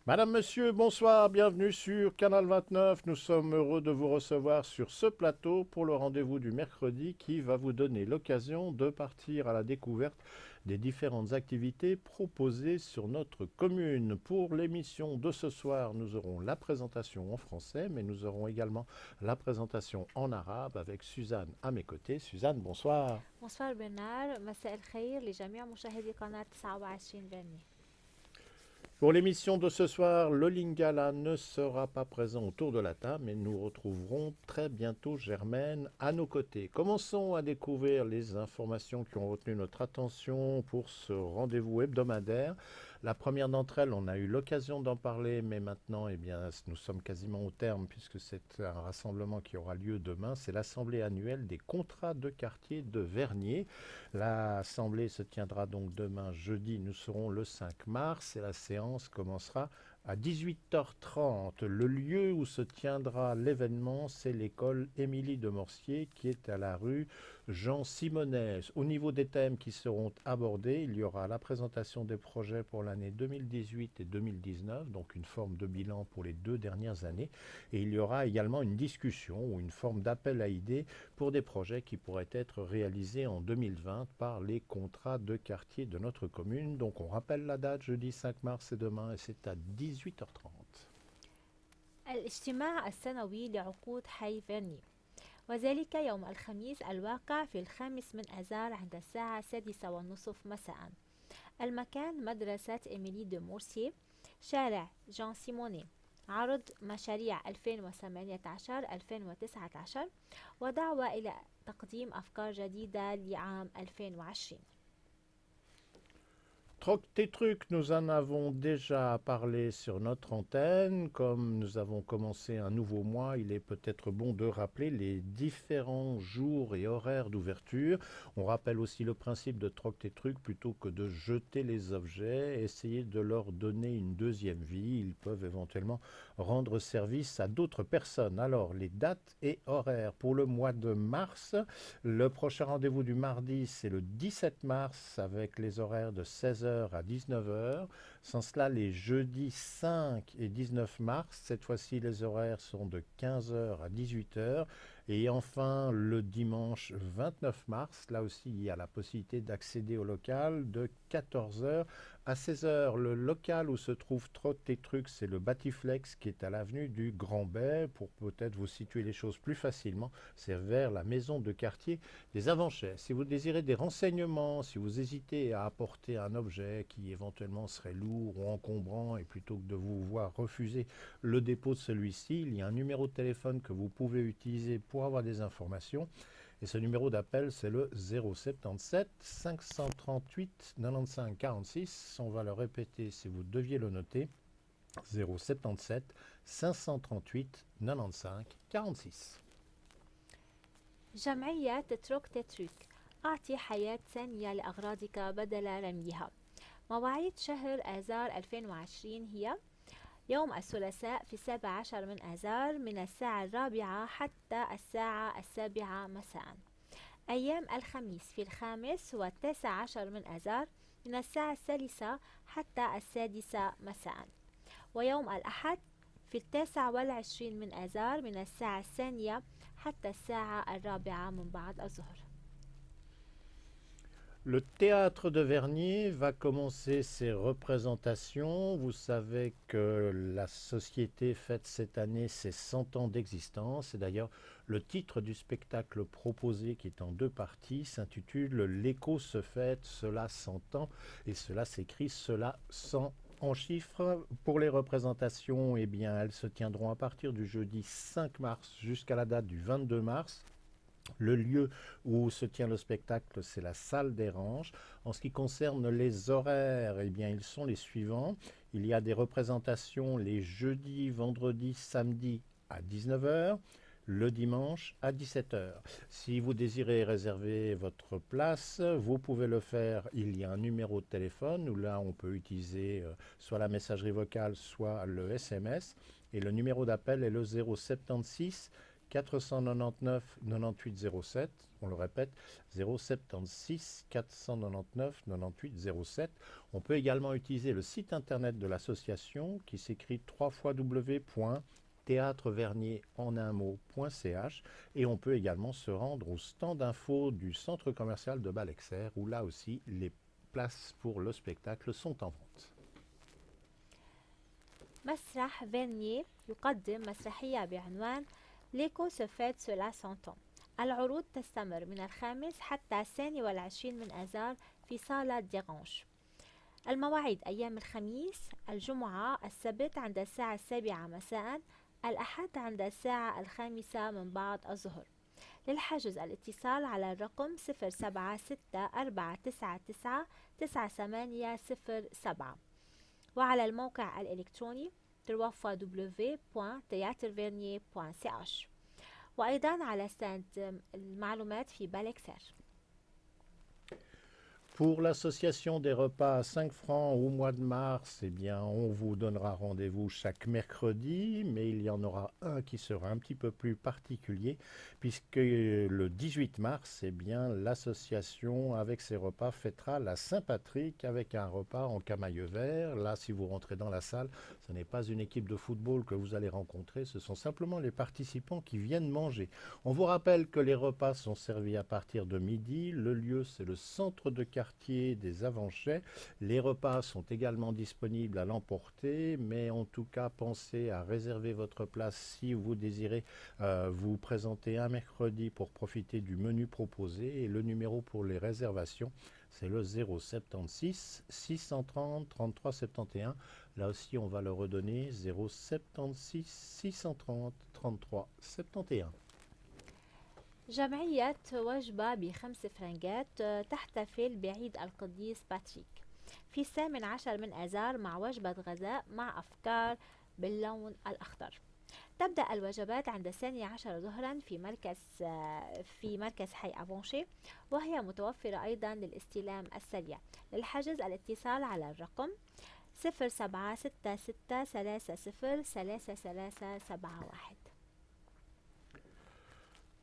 Madame, Monsieur, bonsoir, bienvenue sur Canal 29. Nous sommes heureux de vous recevoir sur ce plateau pour le rendez-vous du mercredi qui va vous donner l'occasion de partir à la découverte des différentes activités proposées sur notre commune. Pour l'émission de ce soir, nous aurons la présentation en français, mais nous aurons également la présentation en arabe avec Suzanne à mes côtés. Suzanne, bonsoir. Bonsoir Bernard, مساء الخير لجميع مشاهدي قناة 29 برني. Pour l'émission de ce soir, le Lingala ne sera pas présent autour de la table, mais nous retrouverons très bientôt Germaine à nos côtés. Commençons à découvrir les informations qui ont retenu notre attention pour ce rendez-vous hebdomadaire. La première d'entre elles, on a eu l'occasion d'en parler, mais maintenant, eh bien, nous sommes quasiment au terme puisque c'est un rassemblement qui aura lieu demain. C'est l'assemblée annuelle des contrats de quartier de Vernier. L'assemblée se tiendra donc demain jeudi, nous serons le 5 mars et la séance commencera à 18h30. Le lieu où se tiendra l'événement, c'est l'école Émilie de Morcier qui est à la rue Jean Simonet. Au niveau des thèmes qui seront abordés, il y aura la présentation des projets pour l'année 2018 et 2019, donc une forme de bilan pour les 2 dernières années, et il y aura également une discussion ou une forme d'appel à idées pour des projets qui pourraient être réalisés en 2020 par les contrats de quartier de notre commune. Donc on rappelle la date, jeudi 5 mars, c'est demain et c'est à 18h30. الاجتماع السنوي لعقود حي فيرني، وذلك يوم الخميس الواقع في 5 من آذار عند الساعة 6:30 مساء. المكان مدرسة إيميلي دو مورسيه، شارع جان سيموني. عرض مشاريع 2018-2019 ودعوة إلى تقديم أفكار جديدة لعام 2020. Troc tes trucs, nous en avons déjà parlé sur notre antenne. Comme nous avons commencé un nouveau mois, il est peut-être bon de rappeler les différents jours et horaires d'ouverture. On rappelle aussi le principe de Troc tes trucs, plutôt que de jeter les objets, essayer de leur donner une deuxième vie. Ils peuvent éventuellement rendre service à d'autres personnes. Alors, les dates et horaires pour le mois de mars. Le prochain rendez-vous du mardi, c'est le 17 mars avec les horaires de 16h à 19h. Sans cela, les jeudis 5 et 19 mars, cette fois-ci, les horaires sont de 15h à 18h. Et enfin, le dimanche 29 mars, là aussi, il y a la possibilité d'accéder au local de 14h à 16h. Le local où se trouve Trot et Trucs, c'est le Batiflex qui est à l'avenue du Grand Bay. Pour peut-être vous situer les choses plus facilement, c'est vers la maison de quartier des Avanchais. Si vous désirez des renseignements, si vous hésitez à apporter un objet qui éventuellement serait lourd ou encombrant et plutôt que de vous voir refuser le dépôt de celui-ci, il y a un numéro de téléphone que vous pouvez utiliser pour avoir des informations. Et ce numéro d'appel, c'est le 077 538 95 46. On va le répéter si vous deviez le noter. 077 538 95 46. جمعية تترك تترك، أعطي حياة ثانية لأغراضك بدل رميها. مواعيد شهر آذار 2020 هي: يوم الثلاثاء في 17 من آذار من الساعة 4 حتى الساعة 7 مساء. أيام الخميس في 15 و19 من آذار من الساعة 3 حتى 6 مساء. ويوم الأحد في 29 من آذار من الساعة 2 حتى الساعة 4 من بعد الظهر. Le théâtre de Vernier va commencer ses représentations. Vous savez que la société fête cette année ses 100 ans d'existence. Et d'ailleurs, le titre du spectacle proposé, qui est en 2 parties, s'intitule L'écho se fête, cela 100 ans. Et cela s'écrit cela 100 en chiffres. Pour les représentations, eh bien, elles se tiendront à partir du jeudi 5 mars jusqu'à la date du 22 mars. Le lieu où se tient le spectacle, c'est la salle des Ranges. En ce qui concerne les horaires, eh bien, ils sont les suivants. Il y a des représentations les jeudis, vendredis, samedis à 19h, le dimanche à 17h. Si vous désirez réserver votre place, vous pouvez le faire. Il y a un numéro de téléphone où là, on peut utiliser soit la messagerie vocale, soit le SMS. Et le numéro d'appel est le 076 499 98 07. On le répète, 076 499 98 07. On peut également utiliser le site internet de l'association qui s'écrit www.théâtrevernier.ch et on peut également se rendre au stand d'info du centre commercial de Balexer où là aussi les places pour le spectacle sont en vente. مسرح فيرنيه يقدم مسرحية بعنوان ليكو سوفيت سولا سانتون. العروض تستمر من الخامس حتى 22 من آذار في صالة ديغانش. المواعيد أيام الخميس، الجمعة، السبت عند الساعة 7 مساء، الأحد عند الساعة 5 من بعد الظهر. للحجز الاتصال على الرقم 076-499-9807 وعلى الموقع الإلكتروني www.theatervernier.ch وأيضا على ستاند المعلومات في بالكسر. Pour l'association des repas à 5 francs au mois de mars, eh bien, on vous donnera rendez-vous chaque mercredi, mais il y en aura un qui sera un petit peu plus particulier, puisque le 18 mars, eh bien, l'association avec ses repas fêtera la Saint-Patrick avec un repas en camaïeu vert. Là, si vous rentrez dans la salle, ce n'est pas une équipe de football que vous allez rencontrer, ce sont simplement les participants qui viennent manger. On vous rappelle que les repas sont servis à partir de midi. Le lieu, c'est le centre de quartier des Avanchais. Les repas sont également disponibles à l'emporter, mais en tout cas, pensez à réserver votre place si vous désirez vous présenter un mercredi pour profiter du menu proposé. Et le numéro pour les réservations, c'est le 076 630 33 71. Là aussi, on va le redonner, 076 630 33 71. جمعية وجبة ب5 فرنجات تحتفل بعيد القديس باتريك في 18 من آذار مع وجبة غذاء مع أفكار باللون الأخضر. تبدأ الوجبات عند 12 ظهرا في مركز حي أفونشي، وهي متوفرة أيضا للاستلام السريع. للحجز الاتصال على الرقم 0766303371.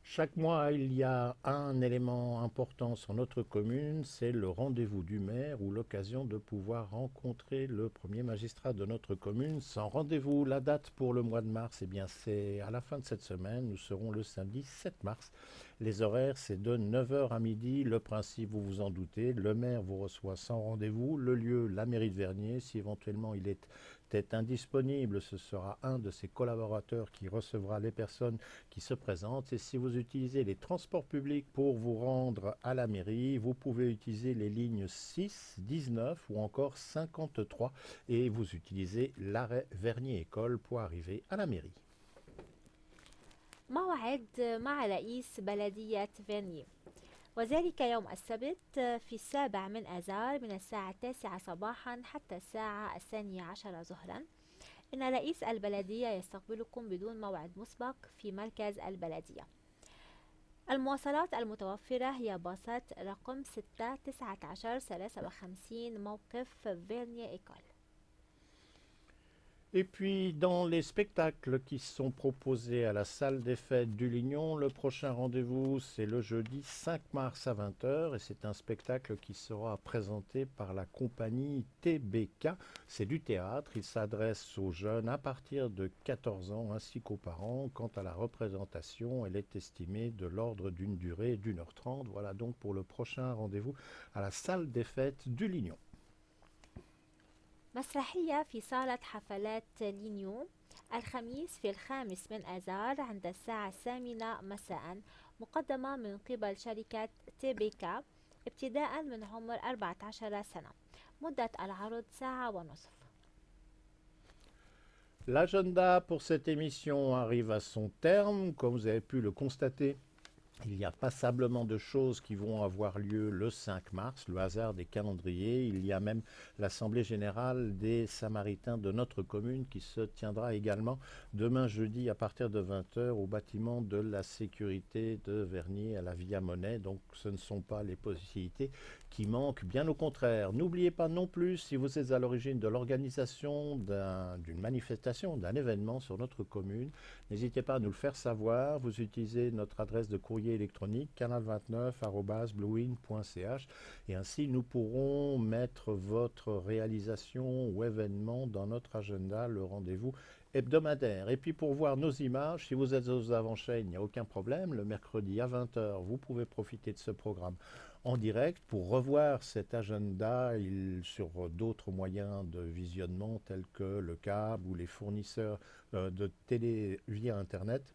Chaque mois, il y a un élément important sur notre commune, c'est le rendez-vous du maire ou l'occasion de pouvoir rencontrer le premier magistrat de notre commune. Sans rendez-vous, la date pour le mois de mars, eh bien, c'est à la fin de cette semaine. Nous serons le samedi 7 mars. Les horaires, c'est de 9h à midi. Le principe, vous vous en doutez, le maire vous reçoit sans rendez-vous. Le lieu, la mairie de Vernier. Si éventuellement il est indisponible, ce sera un de ses collaborateurs qui recevra les personnes qui se présentent. Et si vous utilisez les transports publics pour vous rendre à la mairie, vous pouvez utiliser les lignes 6, 19 ou encore 53 et vous utilisez l'arrêt Vernier École pour arriver à la mairie. موعد مع رئيس بلدية فيرنيه، وذلك يوم السبت في 7 من آذار من الساعة 9 صباحا حتى الساعة 12 ظهرا. إن رئيس البلدية يستقبلكم بدون موعد مسبق في مركز البلدية. المواصلات المتوفرة هي باصات رقم 6 19 53 موقف فيرنيه إيكول. Et puis, dans les spectacles qui sont proposés à la salle des fêtes du Lignon, le prochain rendez-vous, c'est le jeudi 5 mars à 20h. Et c'est un spectacle qui sera présenté par la compagnie TBK. C'est du théâtre. Il s'adresse aux jeunes à partir de 14 ans ainsi qu'aux parents. Quant à la représentation, elle est estimée de l'ordre d'une durée d'1h30. Voilà donc pour le prochain rendez-vous à la salle des fêtes du Lignon. مسرحية في صالة حفلات لينيو الخميس في 5 من آذار عند الساعة 8 مساء، مقدمة من قبل شركة تيبيكا ابتداء من عمر 14 سنة. مدة العرض 1.5 ساعة. L'agenda pour cette émission arrive à son terme. Comme vous avez pu le constater, Il y a passablement de choses qui vont avoir lieu le 5 mars, le hasard des calendriers. Il y a même l'Assemblée générale des Samaritains de notre commune qui se tiendra également demain jeudi à partir de 20 heures au bâtiment de la sécurité de Vernier à la Via Monnaie. Donc ce ne sont pas les possibilités qui manquent, bien au contraire. N'oubliez pas non plus, si vous êtes à l'origine de l'organisation d'une manifestation, d'un événement sur notre commune, n'hésitez pas à nous le faire savoir. Vous utilisez notre adresse de courrier électronique canal29@bluewin.ch et ainsi nous pourrons mettre votre réalisation ou événement dans notre agenda, le rendez-vous hebdomadaire. Et puis pour voir nos images, si vous êtes aux avant-chaînes, il n'y a aucun problème. Le mercredi à 20 heures, vous pouvez profiter de ce programme en direct pour revoir cet agenda sur d'autres moyens de visionnement tels que le câble ou les fournisseurs de télé via Internet.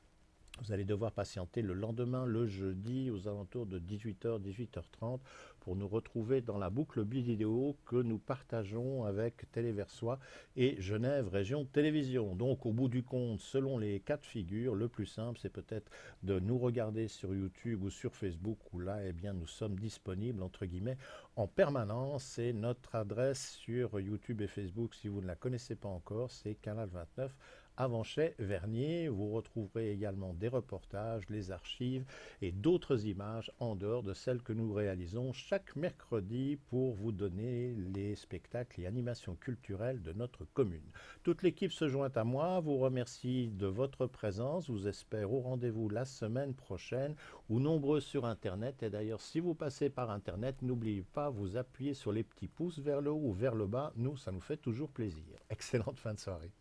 Vous allez devoir patienter le lendemain, le jeudi, aux alentours de 18h, 18h30, pour nous retrouver dans la boucle vidéo que nous partageons avec Téléversois et Genève Région Télévision. Donc, au bout du compte, selon les cas de figure, le plus simple, c'est peut-être de nous regarder sur YouTube ou sur Facebook, où là, eh bien, nous sommes disponibles, entre guillemets, en permanence. C'est notre adresse sur YouTube et Facebook. Si vous ne la connaissez pas encore, c'est Canal 29. Avanchet Vernier. Vous retrouverez également des reportages, les archives et d'autres images en dehors de celles que nous réalisons chaque mercredi pour vous donner les spectacles et animations culturelles de notre commune. Toute l'équipe se joint à moi, vous remercie de votre présence, vous espère au rendez-vous la semaine prochaine ou nombreux sur Internet. Et d'ailleurs, si vous passez par Internet, n'oubliez pas, vous appuyez sur les petits pouces vers le haut ou vers le bas. Nous, ça nous fait toujours plaisir. Excellente fin de soirée.